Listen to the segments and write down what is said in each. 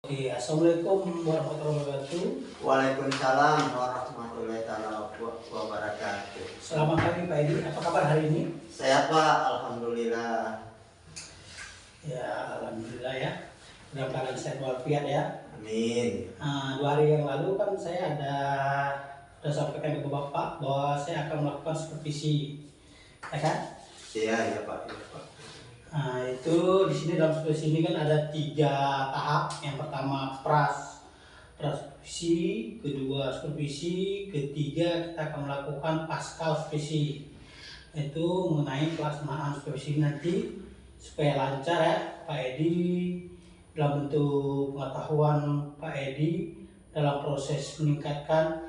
Oke, assalamualaikum warahmatullahi wabarakatuh. Waalaikumsalam warahmatullahi wabarakatuh. Selamat pagi Pak Edi, apa kabar hari ini? Sehat Pak, alhamdulillah. Ya, alhamdulillah ya. Dalam keadaan sehat walafiat ya. Amin. 2 hari yang lalu kan saya sudah sampaikan ke Bapak bahwa saya akan melakukan supervisi, ya kan? Iya Pak. Iya, Pak. Itu di sini dalam supervisi ini kan ada 3 tahap. Yang pertama supervisi, kedua supervisi, ketiga kita akan melakukan pasca supervisi. Itu mengenai pelaksanaan supervisi nanti supaya lancar ya Pak Edi, dalam bentuk pengetahuan Pak Edi dalam proses meningkatkan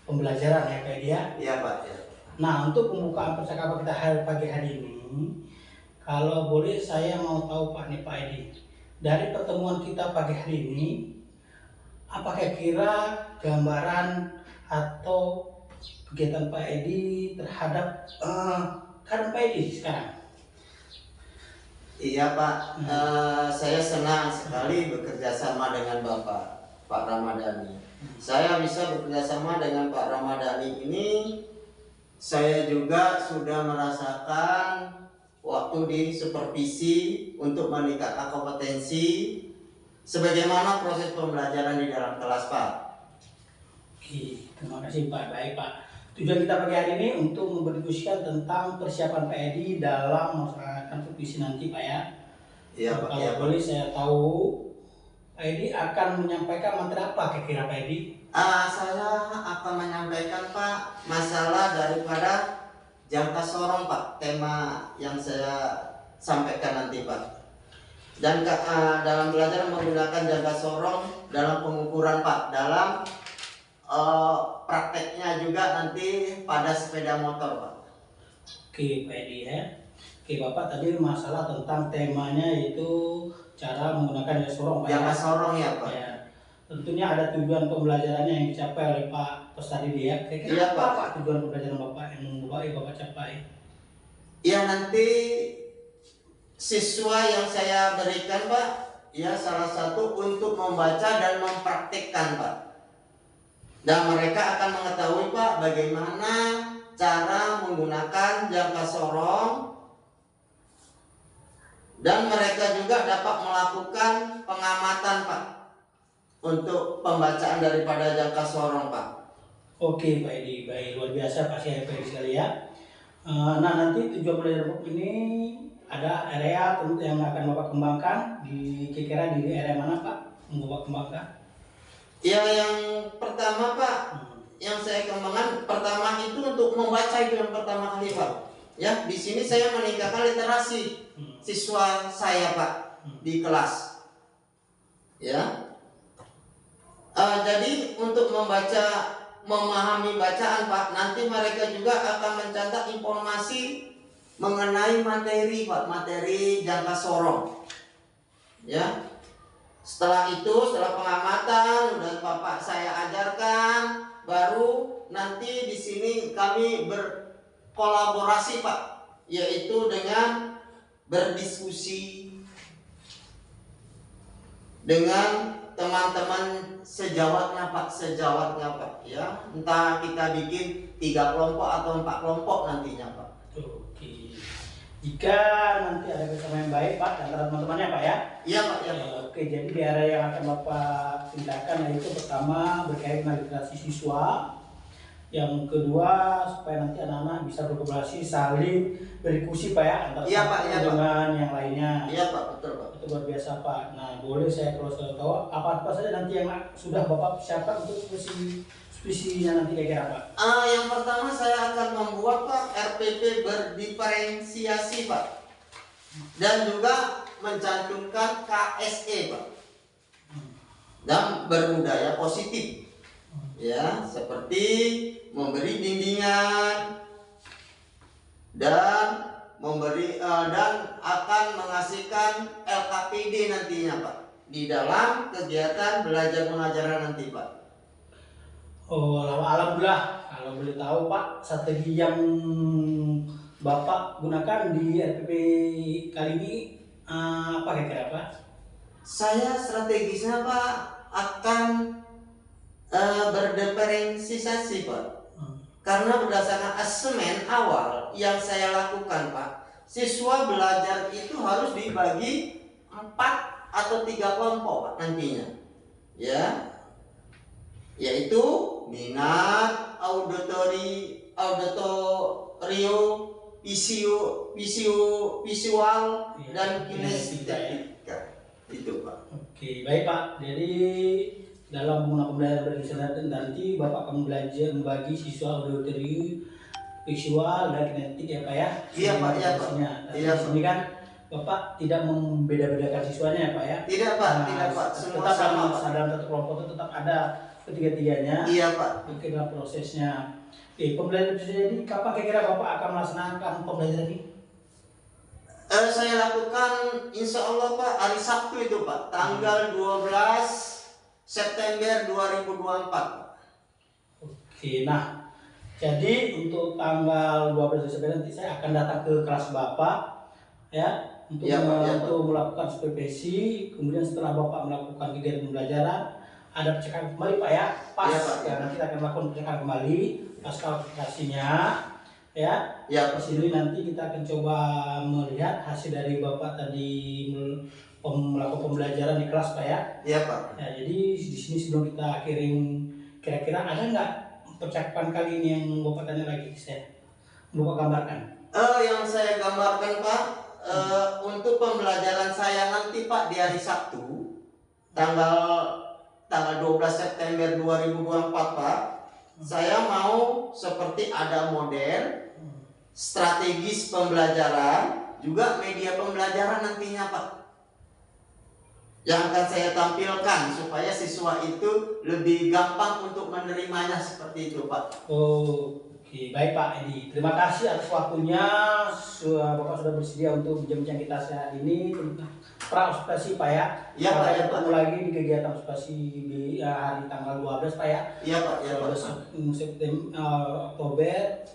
pembelajaran ya Pak Edi ya. Iya Pak. Ya. Nah, untuk pembukaan percakapan kita pagi hari ini, kalau boleh saya mau tahu Pak Edi, dari pertemuan kita pagi hari ini, apakah kira gambaran atau kegiatan Pak Edi terhadap kader Pak Edi sekarang? Iya Pak, saya senang sekali bekerja sama dengan Pak Ramadhani. Saya bisa bekerja sama dengan Pak Ramadhani ini. Saya juga sudah merasakan waktu di supervisi untuk meningkatkan kompetensi sebagaimana proses pembelajaran di dalam kelas Pak. Oke, terima kasih Pak. Baik Pak. Tujuan kita pagi hari ini untuk berdiskusikan tentang persiapan Pak Edi dalam melaksanakan supervisi nanti Pak ya. Iya Pak. Kalau Ya, boleh saya tahu, Pak Edi akan menyampaikan materi apa kira-kira Pak Edi? Saya akan menyampaikan Pak masalah daripada jangka sorong Pak, tema yang saya sampaikan nanti Pak. Dan dalam belajar menggunakan jangka sorong dalam pengukuran Pak, dalam prakteknya juga nanti pada sepeda motor Pak. Oke Pak Edi ya. Oke Bapak tadi masalah tentang temanya yaitu cara menggunakan jangka sorong Pak Jangka ya. sorong ya Pak. Ya. Tentunya ada tujuan pembelajarannya yang dicapai oleh Pak Tostadi ya. Kira-kira Iya, Pak. apa tujuan pembelajaran Bapak yang Bapak capai? Ya nanti siswa yang saya berikan Pak, ya salah satu untuk membaca dan mempraktikkan Pak. Dan mereka akan mengetahui Pak bagaimana cara menggunakan jangka sorong, dan mereka juga dapat melakukan pengamatan Pak untuk pembacaan daripada jangka sorong Pak. Oke Pak Edi, baik, luar biasa Pak Edi sekali ya. Nah nanti tujuan pembelajaran ini ada area tentu yang akan Bapak kembangkan kira-kira di area mana Pak yang Bapak kembangkan? Ya yang pertama Pak, yang saya kembangkan pertama itu untuk membaca, itu yang pertama kali Pak. Ya, di sini saya meningkatkan literasi siswa saya Pak di kelas. Ya. Jadi untuk memahami bacaan Pak, nanti mereka juga akan mencatat informasi mengenai materi Pak, materi jangka sorong. Ya. Setelah itu, setelah pengamatan dan Bapak saya ajarkan, baru nanti di sini kami berkolaborasi Pak, yaitu dengan berdiskusi dengan teman-teman sejawatnya Pak, ya. Entah kita bikin 3 kelompok atau 4 kelompok nantinya Pak. Oke. Jika nanti ada bersama yang baik Pak antara teman-temannya Pak ya. Iya Pak, ya. Oke, jadi di area yang akan Bapak tindakan yaitu pertama berkaitan dengan literasi siswa. Yang kedua supaya nanti anak-anak bisa berkolaborasi, saling berdiskusi Pak ya antara dengan yang lainnya. Iya Pak, betul Pak. Itu luar biasa Pak. Nah boleh saya kalau sudah tahu apa saja nanti yang sudah Bapak siapkan untuk supervisinya nanti kira-kira Pak? Yang pertama saya akan membuat Pak RPP berdiferensiasi Pak, dan juga mencantumkan KSE Pak, dan berbudaya positif. Ya, seperti memberi bimbingan dan akan menghasilkan LKPD nantinya Pak di dalam kegiatan belajar mengajar nanti Pak. Oh, alhamdulillah. Kalau boleh tahu Pak, strategi yang Bapak gunakan di RPP kali ini apa kira-kira Pak? Saya strategisnya Pak akan berdiferensiasi Pak. Karena berdasarkan asesmen awal yang saya lakukan Pak, siswa belajar itu harus dibagi 4 atau 3 kelompok Pak nantinya. Ya. Yaitu minat, auditorio, visual dan kinestetika. Itu Pak. Oke, baik Pak. Jadi dalam pembelajaran berdasarkan nanti Bapak akan belajar membagi siswa auditory, visual dan kinetik ya Pak ya. Iya Pak, iya Pak. Iya, ini kan Bapak tidak membeda-bedakan siswanya ya Pak ya. Tidak Pak, tidak Pak. Semua tetap sama Pak. dalam satu kelompok itu tetap ada ketiga-tiganya. Iya Pak. Oke, dalam prosesnya. Pembelajaran ini kapan kira-kira Bapak akan melaksanakan pembelajaran ini? Saya lakukan insya Allah Pak hari Sabtu itu Pak, tanggal 12 September 2024. Oke, nah jadi untuk tanggal 12 Desember nanti saya akan datang ke kelas Bapak ya untuk, untuk melakukan supervisi. Kemudian setelah Bapak melakukan kegiatan pembelajaran ada percakapan kembali Pak ya, pas ya, Pak, ya. Nanti kita akan melakukan percakapan kembali pas kualifikasinya ya. Ya, di sini nanti kita akan coba melihat hasil dari Bapak tadi melakukan pembelajaran di kelas Pak ya. Iya Pak. Ya, jadi di sini sebelum kita kirim, kira-kira ada nggak percakapan kali ini yang Bapak tanya lagi ke saya? Bapak gambarkan. Yang saya gambarkan Pak, untuk pembelajaran saya nanti Pak di hari Sabtu tanggal 12 September 2024 Pak, saya mau seperti ada model strategis pembelajaran, juga media pembelajaran nantinya Pak, yang akan saya tampilkan supaya siswa itu lebih gampang untuk menerimanya seperti itu Pak. Oke, baik Pak Edi. Terima kasih atas waktunya. Bapak sudah bersedia untuk bincang-bincang kita saat ini tentang pra-ospasi Pak ya. Iya Pak. Kita ketemu lagi di kegiatan ospasi di hari tanggal 12 Pak ya. Iya Pak. Iya Pak. 12 September Oktober.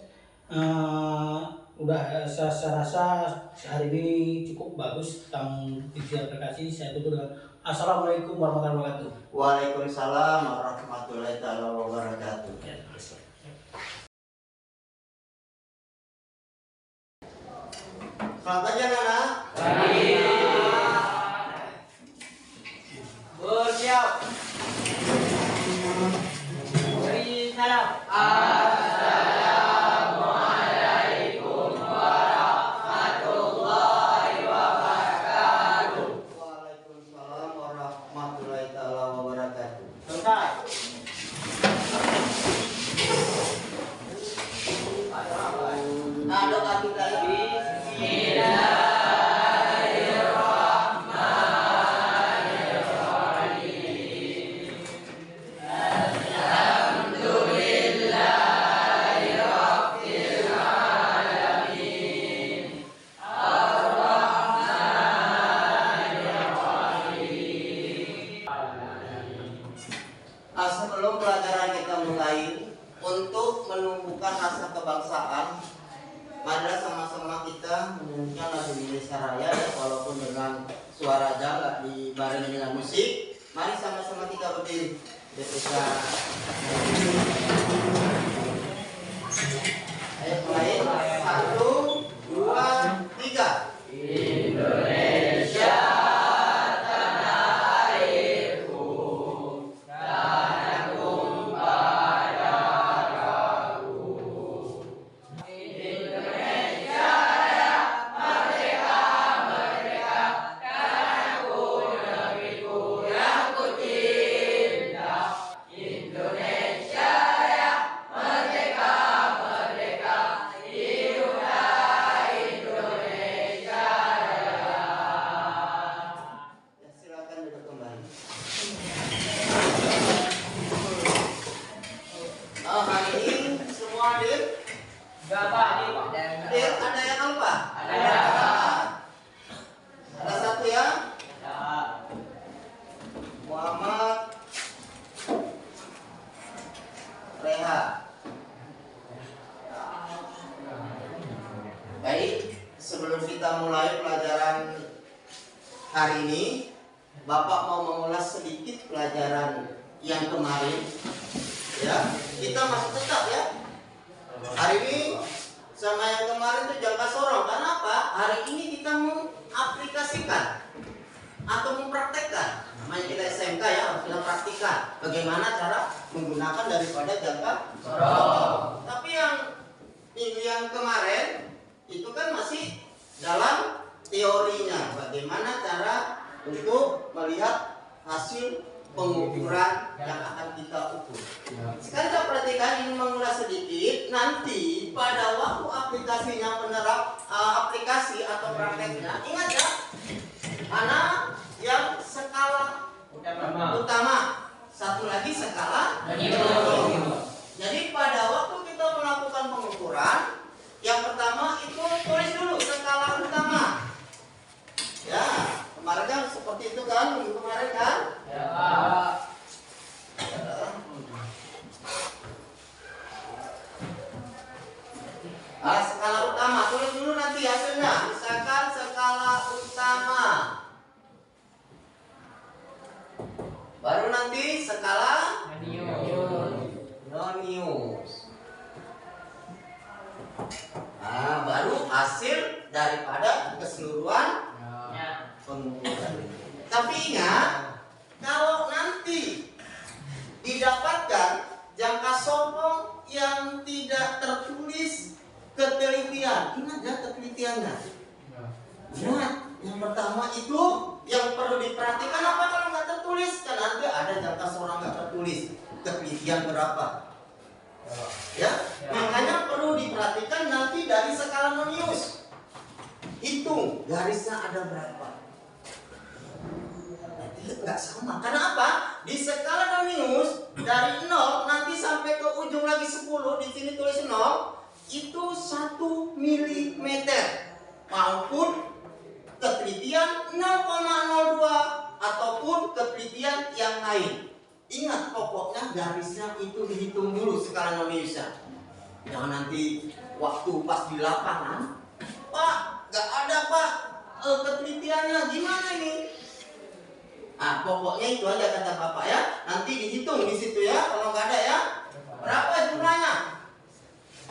Udah saya rasa hari ini cukup bagus tentang ujian aplikasi. Saya tutup dengan Assalamualaikum warahmatullahi wabarakatuh. Waalaikumsalam warahmatullahi wabarakatuh. Selamat pagi anak-anak. Pagi. Bersiap. Beri salam. Assalamualaikum warahmatullahi wabarakatuh. Waalaikumsalam warahmatullahi wabarakatuh. Selesai. Nah, doa kita ini. Sebelum pelajaran kita mulai, untuk menumbuhkan rasa kebangsaan, marilah sama-sama kita menyanyikan lagu Indonesia Raya, walaupun dengan suara aja, nggak dibarengi dengan musik. Mari sama-sama kita berdiri. Ayo mulai. 1, 2, 3. Indonesia. Baik, sebelum kita mulai pelajaran hari ini, Bapak mau mengulas sedikit pelajaran yang kemarin. Ya, kita masih tetap ya. Hari ini sama yang kemarin itu jangka sorong. Karena apa? Hari ini kita mengaplikasikan atau mempraktekkan. Namanya kita SMK ya, harus kita praktikan bagaimana cara menggunakan daripada jangka sorong. Tapi yang minggu yang kemarin itu kan masih dalam teorinya, bagaimana cara untuk melihat hasil pengukuran yang akan kita ukur. Sekarang kita perhatikan, ini mengulas sedikit. Nanti pada waktu aplikasinya aplikasi atau prakteknya, ingat ya, mana yang skala utama, satu lagi skala minimum. Jadi pada waktu kita melakukan pengukuran, yang pertama itu tulis dulu skala utama. Ya, kemarin kan seperti itu kan, minggu kemarin kan? Ya. Skala utama, tulis dulu nanti hasilnya. Misalkan skala utama. Baru nanti skala nonius. Nah, baru hasil daripada keseluruhan pengukuran. Tapi ingat, kalau nanti didapatkan jangka sorong yang tidak tertulis ketelitian, ingat ya ketelitiannya. Ingat, yang pertama itu yang perlu diperhatikan apa kalau nggak tertulis? Kan nanti ada jangka sorong nggak tertulis, ketelitian berapa? Ya, makanya perlu diperhatikan nanti dari skala nonius. Hitung garisnya ada berapa. Nggak sama. Karena apa? Di skala nonius dari 0 nanti sampai ke ujung lagi 10, di sini tulis 0, itu 1 mm maupun ketelitian 0,02 ataupun ketelitian yang lain. Ingat, pokoknya garisnya itu dihitung dulu skala noniusnya. Jangan nanti waktu pas di lapangan, Pak, nggak ada Pak ketelitiannya, gimana ini? Ah, pokoknya itu aja kata Bapak ya. Nanti dihitung di situ ya. Kalau nggak ada ya, berapa jumlahnya?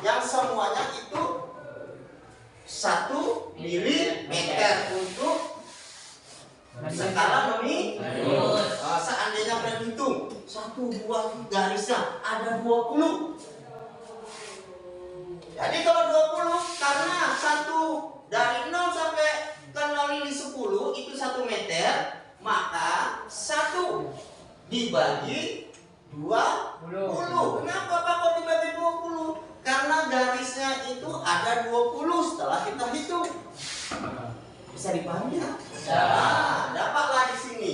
Yang semuanya itu 1 mm untuk skala nonius. Seandainya berhitung satu buah garisnya ada 20. Jadi kalau 20 karena satu dari 0 sampai ke 0 ini 10 itu 1 meter, maka 1 dibagi 20. Kenapa Pak kok dibagi 20? Karena garisnya itu ada 20 setelah kita hitung. Bisa dipahami ya? Nah, dapatlah di sini.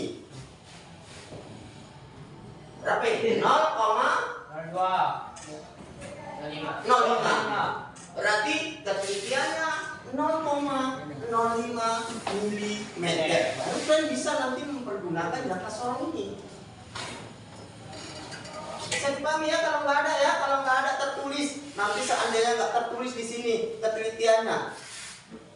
Berapa ini? 0,05. Berarti ketelitiannya 0,05 mm. Baru kan bisa nanti mempergunakan jangka sorong ini. Bisa dipahami ya kalau nggak ada ya, kalau nggak ada tertulis. Nanti seandainya nggak tertulis di sini ketelitiannya.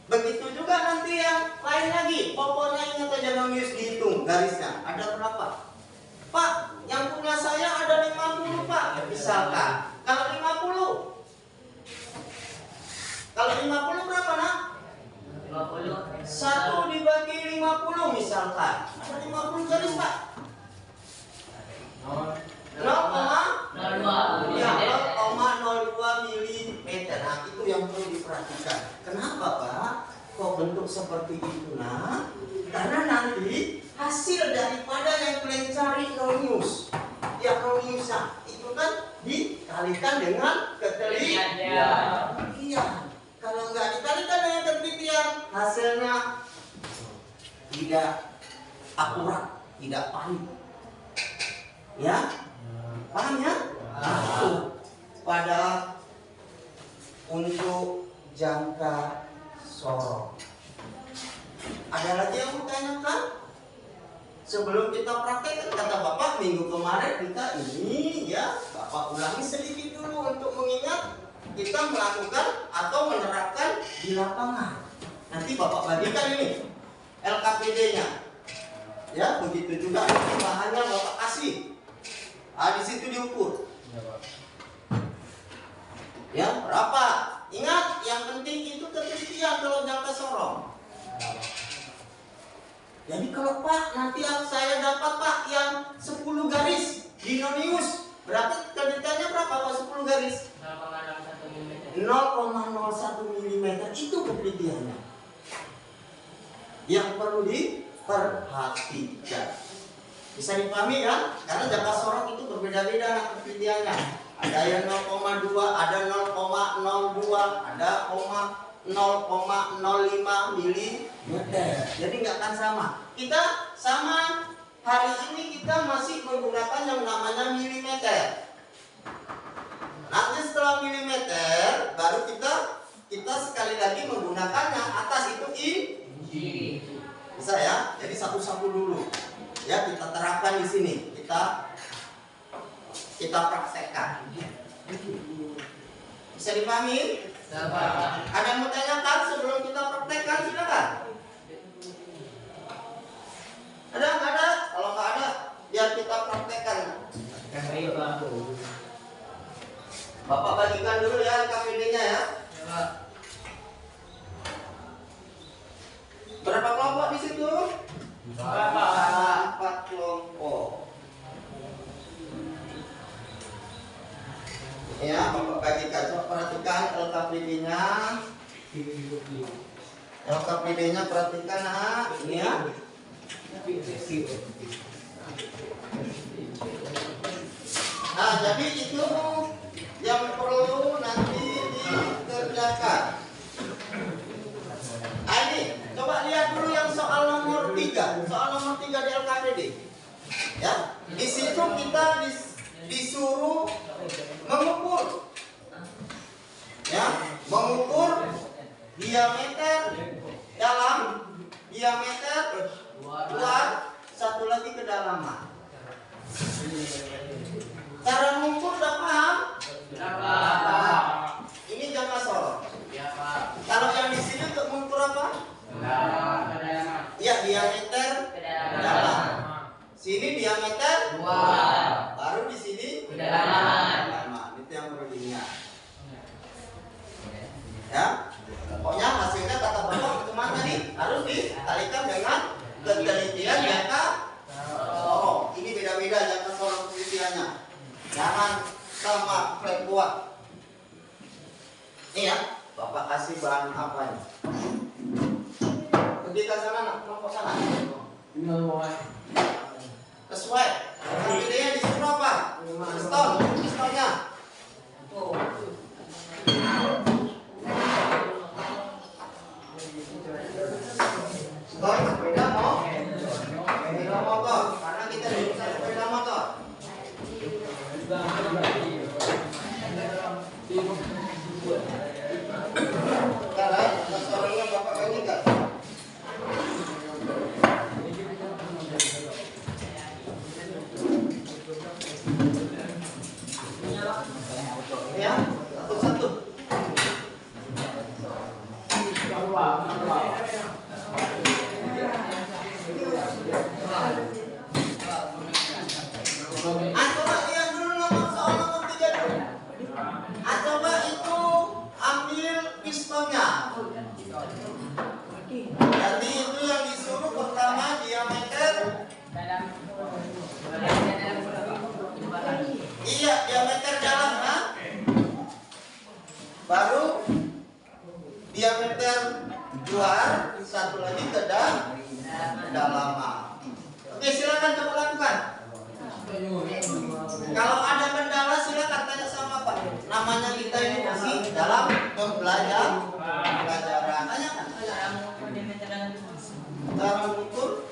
Begitu juga nanti yang lain lagi. Pokoknya ingat aja nonius dihitung garisnya. Ada berapa? Pak, yang punya saya ada 50 Pak. Misalkan. Kalau 50. Kalau 50 berapa nak? 50. 1 dibagi 50 misalkan. Ada 50 garis Pak. 0,02 ya, 0,02 mm. Nah, itu yang perlu diperhatikan. Kenapa Pak? Kok bentuk seperti itu nak? Karena nanti hasil daripada yang kalian cari nonius, ya noniusnya itu kan dikalikan dengan ketelitian. Iya. Kalau nggak dikalikan dengan ketelitian, hasilnya tidak akurat, tidak valid. Ya, paham ya? Pada untuk jangka sorong. Ada lagi yang mau tanyakan? Sebelum kita praktekkan, kata Bapak minggu kemarin kita ini ya, Bapak ulangi sedikit dulu untuk mengingat kita melakukan atau menerapkan di lapangan. Nanti Bapak bagikan ini LKPD-nya. Ya, begitu juga bahannya Bapak kasih. Di situ diukur. Ya, berapa? Ingat, yang penting itu ketelitian kalau jangka sorong. Jadi kalau Pak, nanti saya dapat Pak yang 10 garis Dinoneus, berarti ketelitiannya berapa Pak 10 garis? 0,01 mm itu ketelitiannya. Yang perlu diperhatikan. Bisa dipahami kan? Karena jangka sorong itu berbeda-beda ketelitiannya. Ada yang 0,2, ada 0,02, ada 0,05 mm. Jadi nggak akan sama. Kita sama hari ini kita masih menggunakan yang namanya milimeter. Nanti setelah milimeter baru kita sekali lagi menggunakannya. Atas itu inci. Bisa ya? Jadi satu-satu dulu. Ya, kita terapkan di sini. Kita praktekkan. Bisa dipahami? Ada yang mau tanyakan sebelum kita praktekkan? Silakan. Ada? Kalau nggak ada, biar kita praktekkan. Bapak bagikan dulu ya KPD-nya ya. Berapa kelompok di situ? 4 kelompok. Ya, Bapak bagikan. Coba perhatikan LKPD-nya. LKPD-nya perhatikan, nah, ini ya. Nah, jadi itu yang perlu nanti dikerjakan. Ini, coba lihat dulu yang soal nomor 3. Soal nomor 3 di LKPD. Ya, di situ kita disuruh mengukur. Ya, mengukur diameter dalam, diameter luar, satu lagi kedalaman. Cara mengukur udah paham? Ini jangka sorong. Kalau yang di sini untuk mengukur apa? Ya, diameter dalam. Sini diameter luar. Baru di sini kedalaman. Itu yang perlu diingat. Ya, pokoknya hasilnya kata Bapak kemana nih? Harus dikalikan dengan ketelitian jangka sorong. Ini beda-beda jangka sorong ketelitiannya. Jangan sama kuat. Ini ya, Bapak kasih bahan apa nih? Pergi ke sana, nak, kelompok sana. Sesuai. KPD-nya disuruh apa? Pistolnya. Sepeda motor. Karena kita jurusan sepeda motor. Sekarang sorongnya Bapak bagikan. Ya, satu-satu. Coba lihat dulu soal nomor 3 dulu. Coba itu ambil pistolnya. Jadi itu yang disuruh pertama diameter. Iya, diameter dalam, ha? Baru diameter luar, satu lagi kedalaman. Oke, silakan coba lakukan. Kalau ada kendala silakan tanya sama Pak. Namanya kita ini masih dalam pembelajaran. Tanyakan. Cara mengukur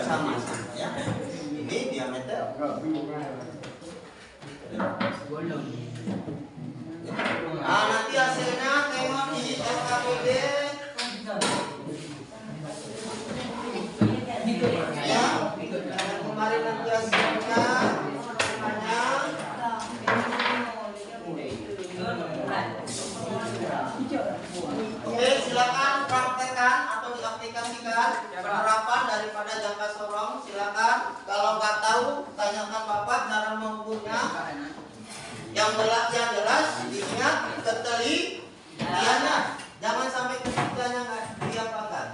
sama ya. Ini diameter. Nanti hasilnya tengok di LKPD. Ya, kemarin nanti hasilnya Oke, silakan praktek cara mengukurnya. Yang jelas diingat ketelitiannya. Jangan sampai ketiganya nggak diapakan.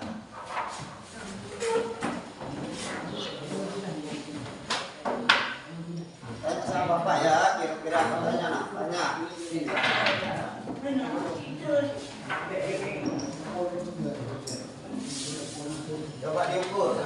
Tanya sama Bapak ya, kira-kira pertanyaan apanya? Coba diukur.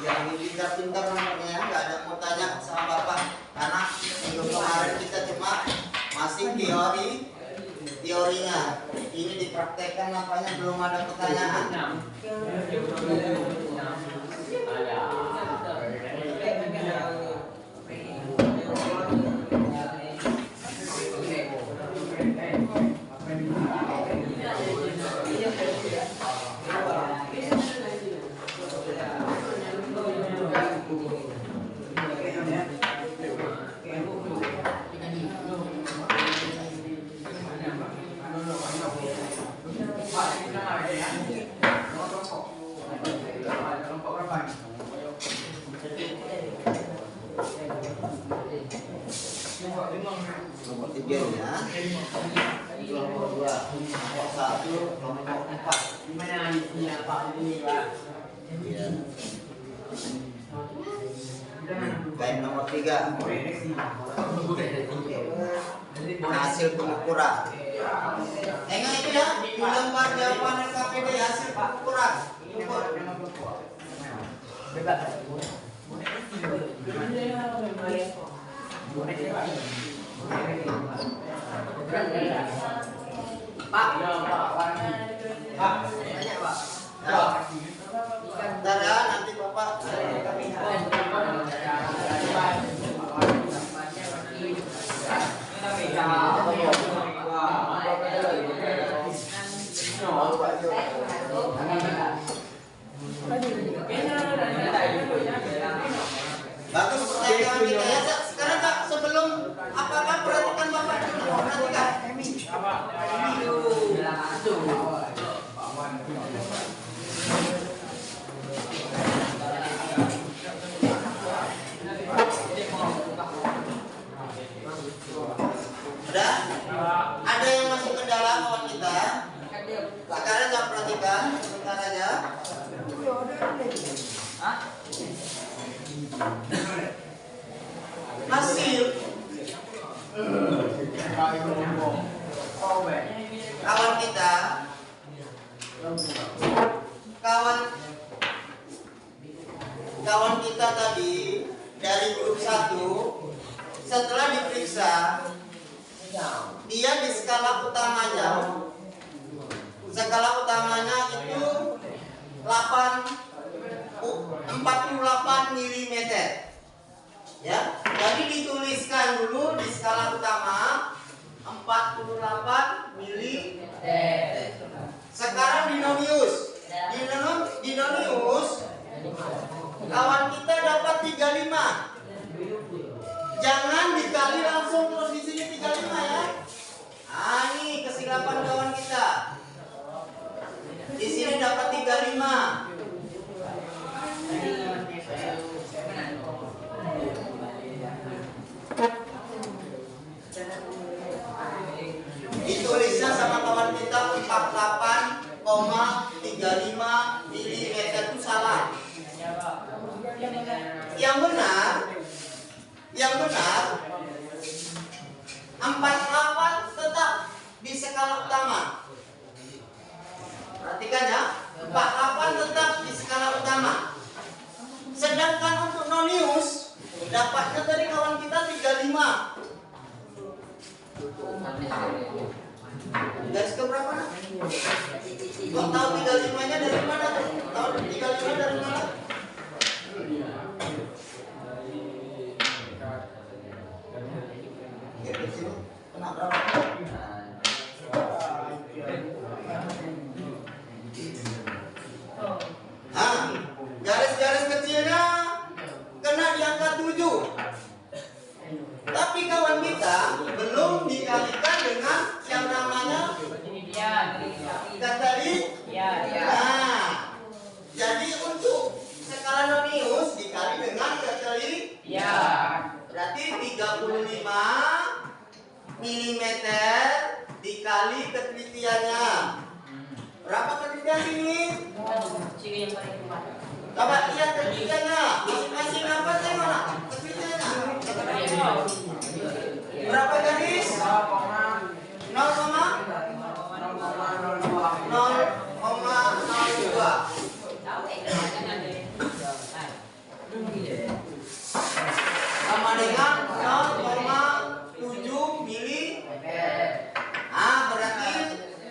Yang pintar-pintar nomornya ya, nggak ada mau tanya sama Bapak. Karena minggu kemarin kita cuma masih teorinya. Ini dipraktekkan apanya belum ada pertanyaan. Nomor 3 ya. Nomor 2, nomor 1, nomor 4. Gimana ya Pak ini Pak? Iya. Baik, nomor 3. Hasil pengukuran. Tengok itu ya, di lembar jawaban LKPD hasil pengukuran. Pak, ya Pak. Pak, banyak Pak. Bentar ya, nanti Bapak. Bagus pertanyaan kita ya. Sekarang Kak, sebelum apakah perhatikan Bapak dulu, perhatikan. Udah? Ada yang masih kendala kawan kita? Sekarang Kak perhatikan sebentar aja. Hasil kawan kita, kawan kita tadi dari grup 1 setelah diperiksa dia di skala utamanya itu 48 mm ya. Jadi dituliskan dulu di skala utama 48 mm. Sekarang dinonius kawan kita dapat 35. Jangan dikali langsung terus di sini 35 ya. Ini kesilapan kawan kita. Di sini dapat 35. Ditulisnya sama kawan kita 48,35 mm itu salah. Yang benar 48 tetap di skala utama. Perhatikan ya, 48 tetap di skala utama. Sedangkan untuk nonius dapatnya dari kawan kita 35. Garis keberapa? Kau tahu 35-nya dari mana tuh? Tahu 35 dari mana? Kena berapa? Garis-garis kecilnya kena di angka 7. Tapi kawan kita belum dikalikan dengan yang namanya ketelitian. Nah, jadi untuk skala Nonius dikali dengan ketelitian. Berarti 35 mm dikali ketelitiannya. Berapa ketelitian ini? Coba lihat ketelitiannya. Masing-masing apa sih mana? Ketelitiannya. Berapa garis? 0,02. Sama dengan 0,7 mili. Berarti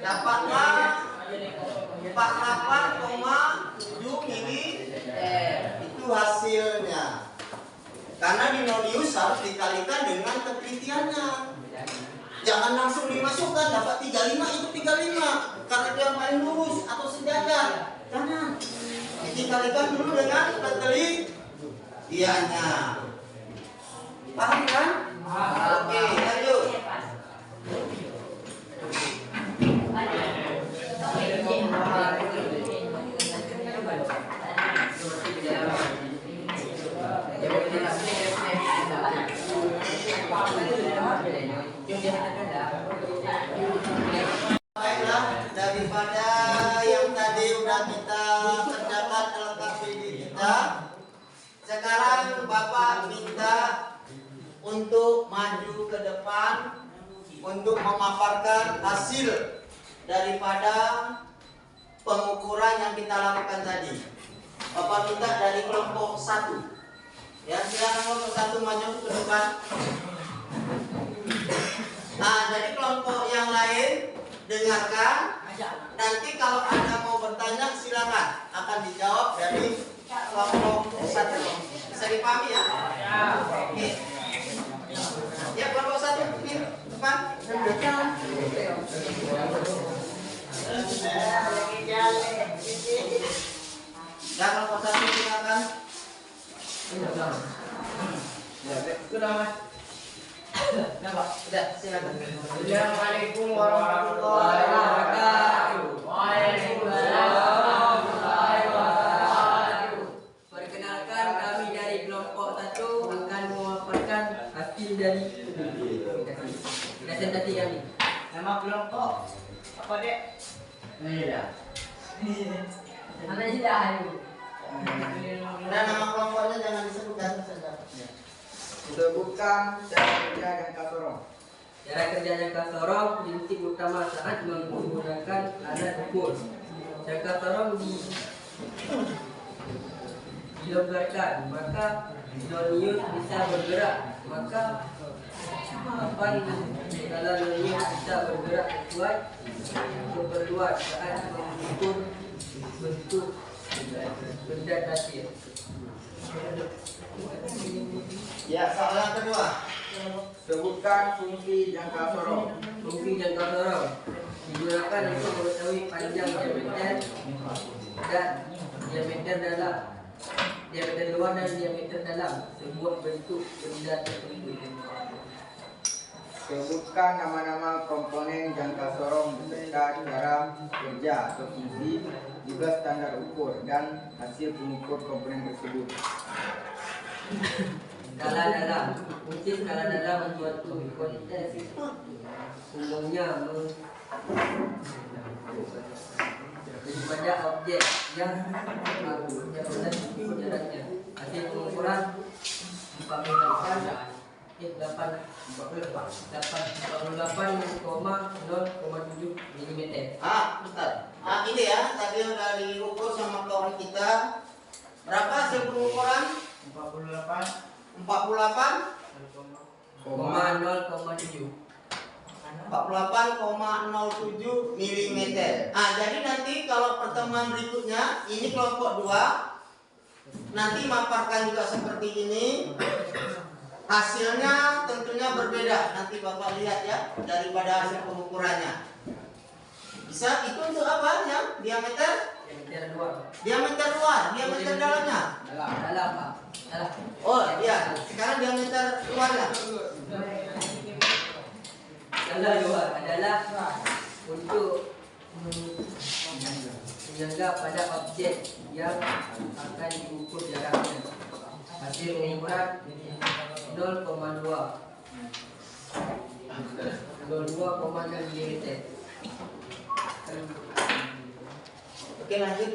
dapatlah 48,7 mili. Itu hasilnya. Karena di Nonius harus dikalikan dengan ketelitiannya. Jangan langsung dimasukkan dapat 35 itu 35 karena dia paling lurus atau sejajar. Jangan. Dikalikan dulu dengan ketelitiannya. Paham kan? Oke, lanjut. Baiklah, daripada yang tadi udah kita kerjakan lengkap ini kita, sekarang Bapak minta untuk maju ke depan untuk memaparkan hasil daripada pengukuran yang kita lakukan tadi. Bapak minta dari kelompok 1. Ya, silakan kelompok 1 maju ke depan. Nah, jadi kelompok yang lain dengarkan. Nanti kalau Anda mau bertanya silakan, akan dijawab dari kelompok 1. Bisa dipahami ya? Oke. Ya, kelompok 1 ini depan. Ya, kelompok 1 silakan. Sudah mas. Nah, Pak, sudah silakan. Assalamualaikum warahmatullahi wabarakatuh. Waalaikumsalam warahmatullahi wabarakatuh. Perkenalkan, kami dari kelompok 1 akan memaparkan hasil dari presentasi kami. Nama kelompok apa, Dek? Iya. Namanya sudah hari. Dan nama kelompoknya jangan disebutkan saja. Sebutkan cara kerja jangka sorong. Cara kerja jangka sorong prinsip utama saat menggunakan alat ukur. Jangka sorong dilonggarkan, maka Nonius bisa bergerak. Maka papan skala Nonius bisa bergerak sesuai keperluan saat mengukur bentuk benda hasil. Ya, soal yang kedua. Sebutkan fungsi jangka sorong. Fungsi jangka sorong digunakan untuk mengetahui panjang diameter dan diameter dalam, diameter luar dan diameter dalam sebuah bentuk benda tertentu. Sebutkan nama-nama komponen jangka sorong beserta cara kerja atau fungsi, juga standar ukur dan hasil pengukur komponen tersebut. Skala dalam, fungsi skala dalam suatu konteks umumnya daripada objek yang jaraknya. Hasil pengukuran 48,0,7 mm. Bentar. Ini ya, tadi udah diukur sama kawan kita. Berapa hasil pengukuran? 48,07 mm. Jadi nanti kalau pertemuan berikutnya, ini kelompok 2 nanti maparkan juga seperti ini. Hasilnya tentunya berbeda. Nanti Bapak lihat ya daripada hasil pengukurannya. Bisa itu untuk apa ya? Diameter? Diameter luar. Diameter luar, diameter dalamnya. Dalam, Pak. Salah. Oh iya, sekarang diameter luarnya. Salah luar adalah untuk menyangga pada objek yang akan diukur jaraknya. Hasil pengukuran 0,2 mm. Oke lanjut.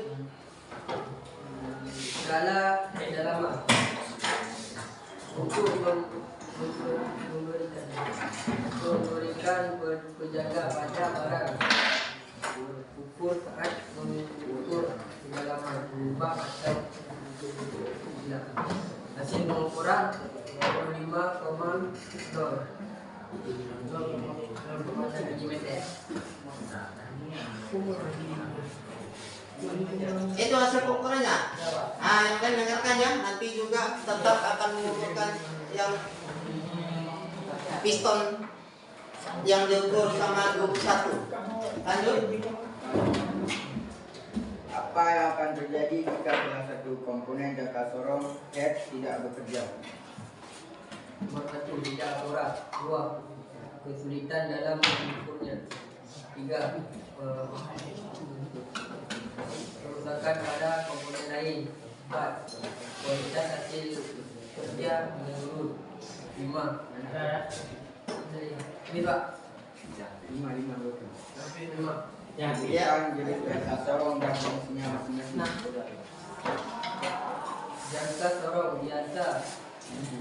Skala kedalaman untuk memberikan penjaga pada barang ukur saat mengukur kedalaman berubah atau tidak. Hasil pengukuran 25,0 mm. Itu hasil ukurannya. Nah, kalian dengarkan ya. Nanti juga tetap akan mengukurkan yang piston yang diukur sama 21. Lanjut. Apa yang akan terjadi jika salah satu komponen jangka sorong head tidak bekerja? Nomor 1, tidak akurat. 2, kesulitan dalam mengukurnya. 3, kerusakan pada komponen lain. 4, kualitas hasil kerja menurun. 5, ini Pak. 5. Yang jenis jangka sorong dan fungsinya masing-masing. Jangka sorong biasa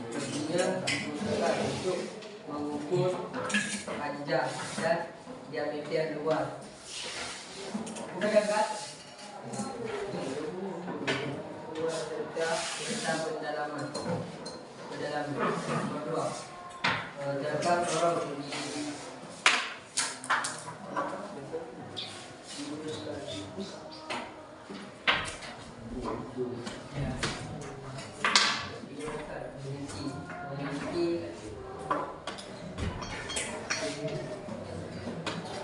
fungsinya digunakan untuk mengukur panjang dan diameter luar. Bukan jangka serta pendalaman. Nomor 2, jangka sorong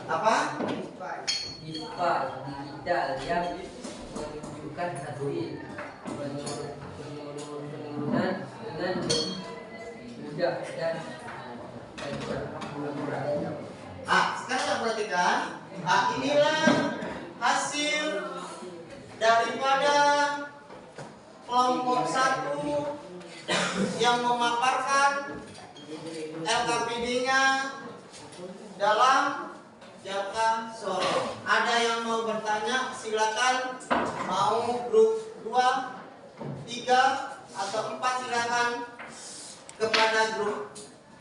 Apa? display digital yang menunjukkan hasil penurunan dengan mudah dan murah. Sekarang perhatikan. Inilah hasil daripada kelompok 1 yang memaparkan LKPD-nya dalam jangka sorong. Ada yang mau bertanya, silakan. Mau grup 2, 3, atau 4 silakan kepada grup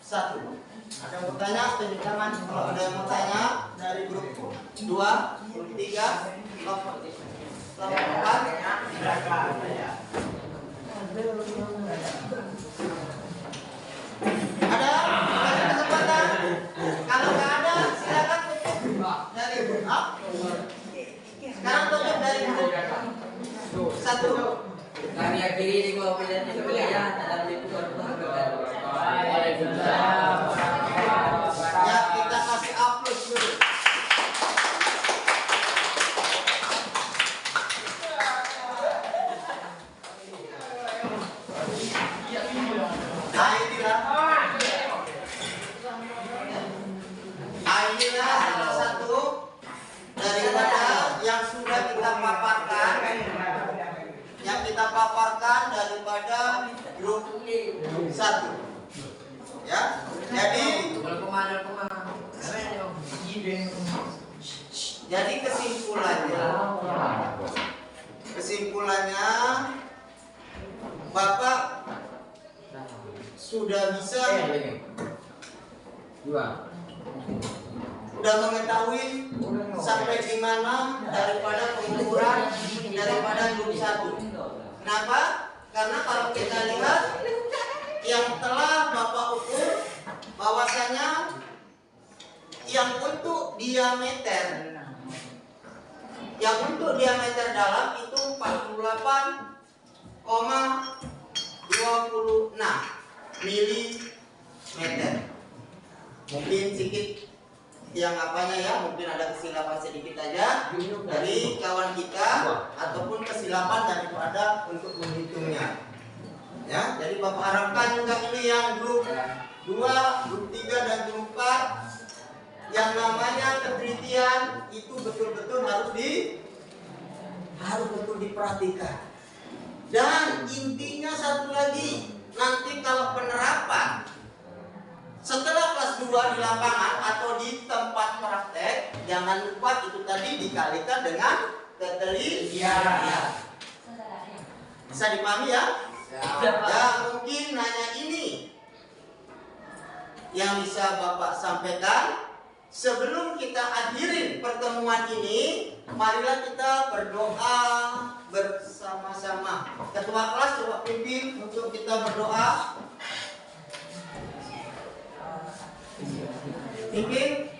1. Ada yang bertanya, tunjuk tangan. Kalau ada yang mau tanya dari grup 2, grup 3, kelompok 4, silakan. Ada? Ada kesempatan? Kalau nggak ada, silakan tutup dari grup A. Sekarang tutup dari grup 1. Kami akhiri di bawah pilihan sekalian dalam liputan penghargaan. Ya, kita kasih aplaus dulu. Inilah salah satu daripada yang sudah kita paparkan daripada grup 1. Ya, jadi kesimpulannya Bapak sudah bisa udah mengetahui sampai di mana daripada pengukuran daripada grup 1. Kenapa? Karena kalau kita lihat yang telah Bapak ukur bahwasanya yang untuk diameter dalam itu 48,26 mm. Mungkin sedikit yang apanya ya, mungkin ada kesilapan sedikit aja dari kawan kita ataupun kesilapan daripada untuk menghitungnya. Ya, jadi Bapak harapkan juga ini yang grup 2, grup 3 dan grup 4 yang namanya ketelitian itu betul-betul harus betul diperhatikan. Dan intinya satu lagi, nanti kalau penerapan setelah kelas 2 di lapangan atau di tempat praktek, jangan lupa itu tadi dikalikan dengan ketelitian. Bisa dipahami ya? Ya, mungkin hanya ini yang bisa Bapak sampaikan. Sebelum kita akhirin pertemuan ini, marilah kita berdoa bersama-sama. Ketua kelas coba pimpin untuk kita berdoa. Pimpin.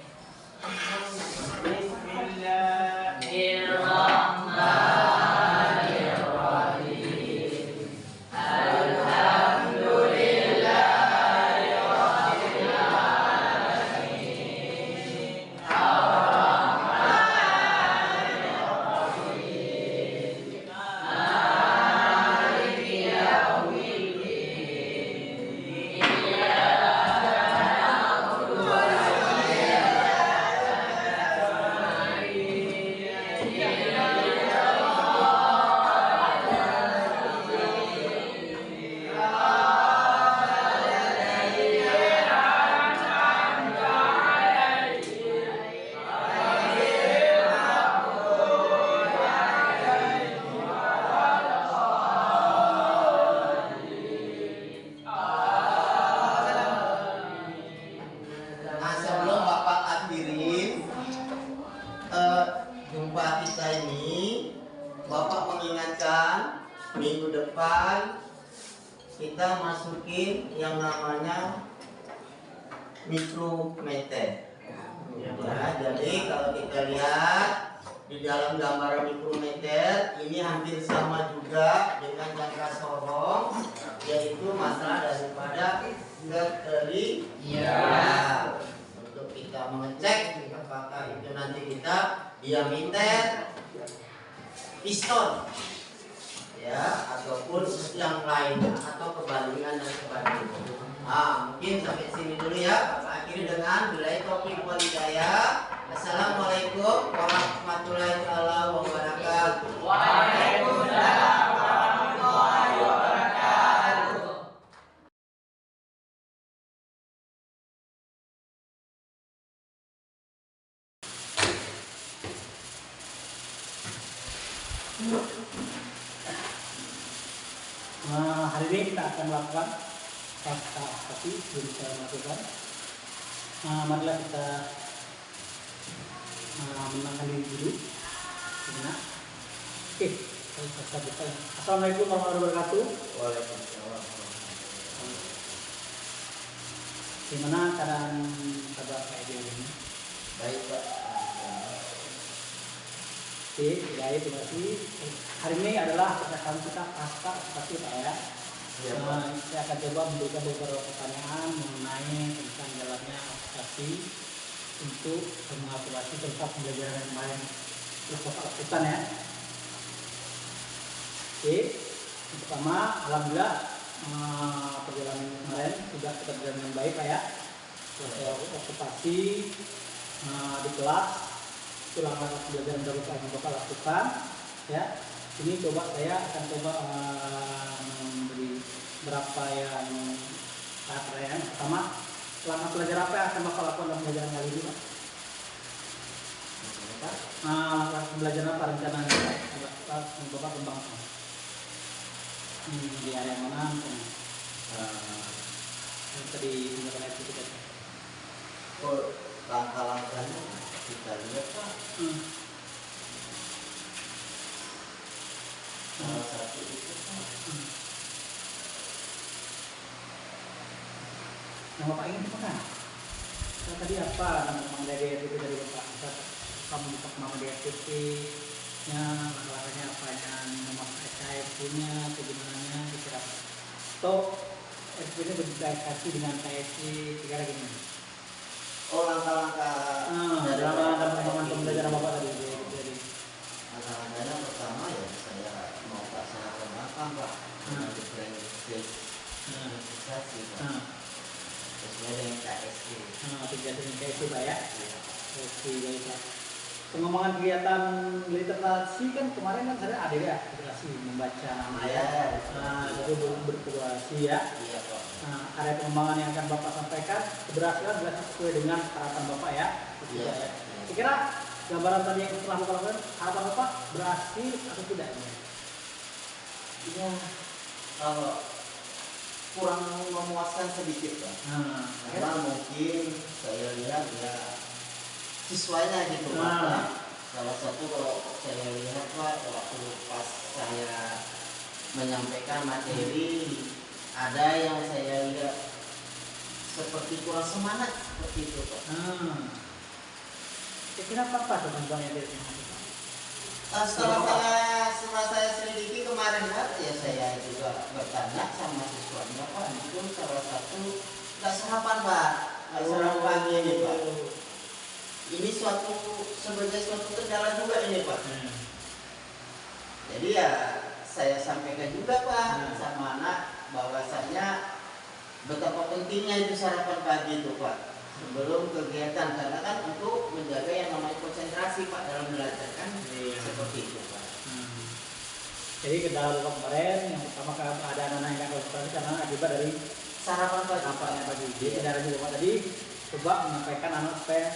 Nah, sebelum Bapak akhirin jumpa kita ini, Bapak mengingatkan minggu depan kita masukin yang namanya mikrometer. Ya, jadi kalau kita lihat di dalam gambaran mikrometer ini hampir sama juga dengan jangka sorong, yaitu masalah daripada ketelitian. Untuk kita mengecek apakah itu nanti kita diameter piston, ya, ataupun yang lainnya atau kebalingan dan sebagainya. Mungkin sampai sini dulu ya. Bapak akhiri dengan billahi taufiq wal hidayah. Assalamualaikum warahmatullahi wabarakatuh. Waalaikumsalam warahmatullahi wabarakatuh. Nah, hari ini kita akan melakukan pasca tapi belum saya lakukan. Marilah kita menenangkan diri dulu. Gimana? Oke, kita buka. Assalamualaikum warahmatullahi wabarakatuh. Waalaikumsalam. Gimana keadaan kabar Pak Edi ini? Baik Pak. Oke, baik, terima kasih. Hari ini adalah percakapan kita pasca seperti Pak ya. Saya akan coba memberikan beberapa pertanyaan mengenai tentang jalannya aplikasi untuk mengevaluasi tentang pembelajaran yang kemarin telah Bapak lakukan ya. Oke, yang pertama, alhamdulillah perjalanan kemarin sudah kita berjalan dengan baik Pak ya. Setelah okupasi di kelas, itu langkah pembelajaran yang Bapak lakukan ya. Ini saya akan coba memberi berapa yang pertanyaan. Pertama, langkah belajar apa yang akan Bapak lakukan dalam pembelajaran kali ini Pak? Langkah pembelajaran apa rencananya Bapak kembangkan? Di area mana? Yang tadi menggunakan itu kita. Langkah-langkahnya kita lihat Pak. Salah satu itu Yang Bapak ingin apa? Tadi apa nama dari DRTP dari Bapak? Kamu buka nama DRTP nya, langkahnya apa yang nama KSP-nya, bagaimana kira-kira? Atau SP-nya berkomunikasi dengan KSP, kira-kira gimana? oh langkah-langkah dalam perkembangan pembelajaran Bapak tadi. Langkah-langkahnya pertama ya saya mau Pak saya kenalkan Pak. spesialisasi Pak. Nah, Sesuai dengan KSD. kegiatan kayak itu Pak ya. Oke, baik Pak. Pengembangan kegiatan literasi kan kemarin kan ada ya, literasi membaca nama ya. Nah, itu belum berkolaborasi ya. Iya Pak. Nah, ada pengembangan yang akan Bapak sampaikan, keberhasilan jelas sesuai dengan harapan Bapak ya. Iya. Kira-kira gambaran tadi yang telah Bapak lakukan, harapan Bapak berhasil atau tidak? Iya. Kalau kurang memuaskan sedikit Pak. Nah, Karena mungkin saya lihat ya siswanya gitu Pak. Nah. Salah satu kalau saya lihat Pak, waktu pas saya menyampaikan materi, ada yang saya lihat seperti kurang semangat seperti itu Pak. Kira-kira apa contohnya dari ini? Setelah saya selidiki kemarin Pak, ya saya juga bertanya sama siswanya Pak, itu salah satu nggak sarapan Pak, nggak sarapan pagi ini Pak. Ini sebagai suatu kendala juga ini Pak. Jadi ya saya sampaikan juga Pak sama anak bahwasanya betapa pentingnya itu sarapan pagi itu Pak sebelum kegiatan, karena kan untuk menjaga yang namanya konsentrasi Pak dalam belajar kan. Seperti itu Pak. Jadi kendala kemarin yang pertama ada anak-anak yang nggak konsentrasi karena akibat dari Sarapan pagi. sarapannya pagi. Jadi kendala juga Pak tadi coba menyampaikan anak supaya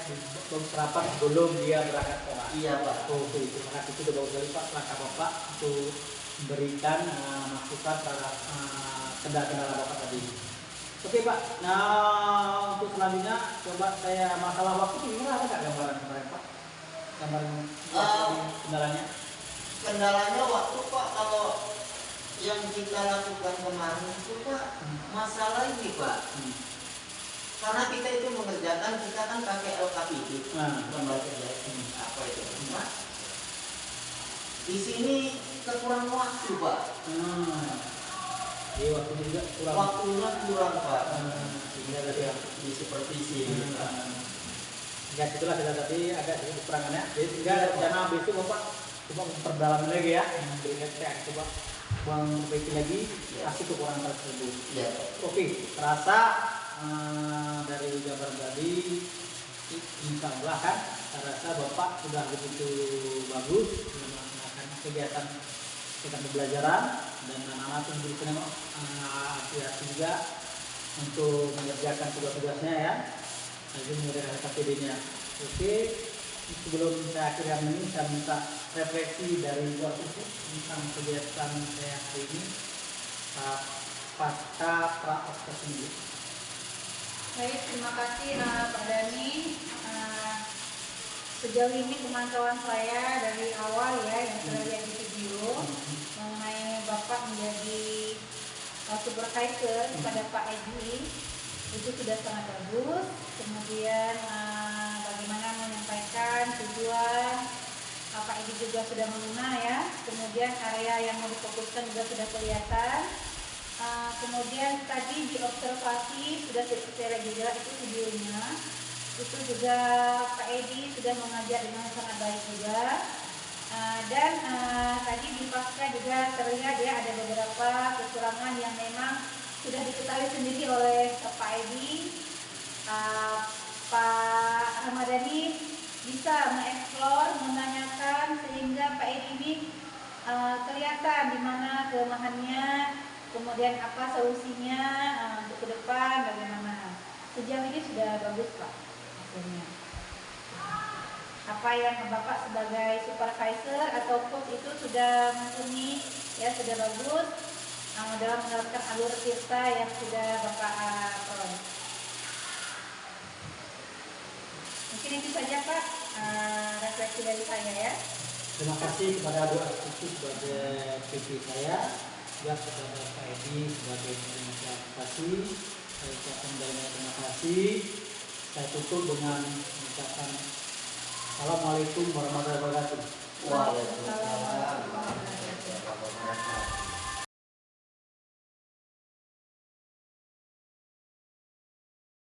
sarapan sebelum dia berangkat sekolah. Iya Pak. Oke, terima kasih sudah bagus sekali Pak langkah Bapak untuk memberikan masukan terhadap kendala-kendala Bapak tadi. Oke Pak, nah untuk selanjutnya coba saya masalah waktu gimana, ada nggak gambaran kemarin Pak? Gambaran kendalanya? Kendalanya waktu Pak, kalau yang kita lakukan kemarin itu Pak, masalah ini Pak. Karena kita itu mengerjakan, kita kan pakai LKPD, membaca apa itu Pak. Di sini kekurangan waktu Pak. Jadi waktunya juga kurang. Waktunya kurang Pak. Sehingga tadi di supervisi Pak. Ya itulah kita tadi agak sedikit kekurangannya. Jadi sehingga rencana besok Bapak coba memperdalam lagi ya, memberikan saya coba memperbaiki lagi kasih kekurangan tersebut. Iya. Oke, terasa dari gambar tadi insya Allah kan, saya rasa Bapak sudah begitu bagus melaksanakan kegiatan pembelajaran dan anak-anak pun diberikan apresiasi juga untuk mengerjakan tugas-tugasnya ya. Jadi mengerjakan KPD-nya. Oke, sebelum saya akhirkan ini saya minta refleksi dari Ibu tentang kegiatan saya hari ini pasca pra-ospek sendiri. Baik, terima kasih Pak Dhani. Sejauh ini pemantauan saya dari awal ya yang sudah lihat di video mengenai Bapak menjadi supervisor kepada Pak Edi itu sudah sangat bagus. Kemudian bagaimana menyampaikan tujuan Pak Edi juga sudah mengenal ya. Kemudian area yang mau difokuskan juga sudah kelihatan. Kemudian tadi diobservasi sudah saya lihat juga itu videonya. Itu juga Pak Edi sudah mengajar dengan sangat baik juga. Dan tadi di pasca juga terlihat ya ada beberapa kekurangan yang memang sudah diketahui sendiri oleh Pak Edi. Pak Ramadhani bisa mengeksplor, menanyakan sehingga Pak Edi ini kelihatan di mana kelemahannya, kemudian apa solusinya untuk ke depan bagaimana. Sejauh ini sudah bagus Pak hasilnya. Apa yang Bapak sebagai supervisor atau coach itu sudah mumpuni ya, sudah bagus dalam menerapkan alur kita yang sudah Bapak peroleh. Mungkin itu saja Pak refleksi dari saya ya. Terima kasih kepada Bu Astuti sebagai PT saya, juga kepada Pak Edi sebagai penasihat advokasi. Saya ucapkan banyak terima kasih. Saya tutup dengan mengucapkan Assalamualaikum warahmatullahi wabarakatuh. Waalaikumsalam warahmatullahi wabarakatuh.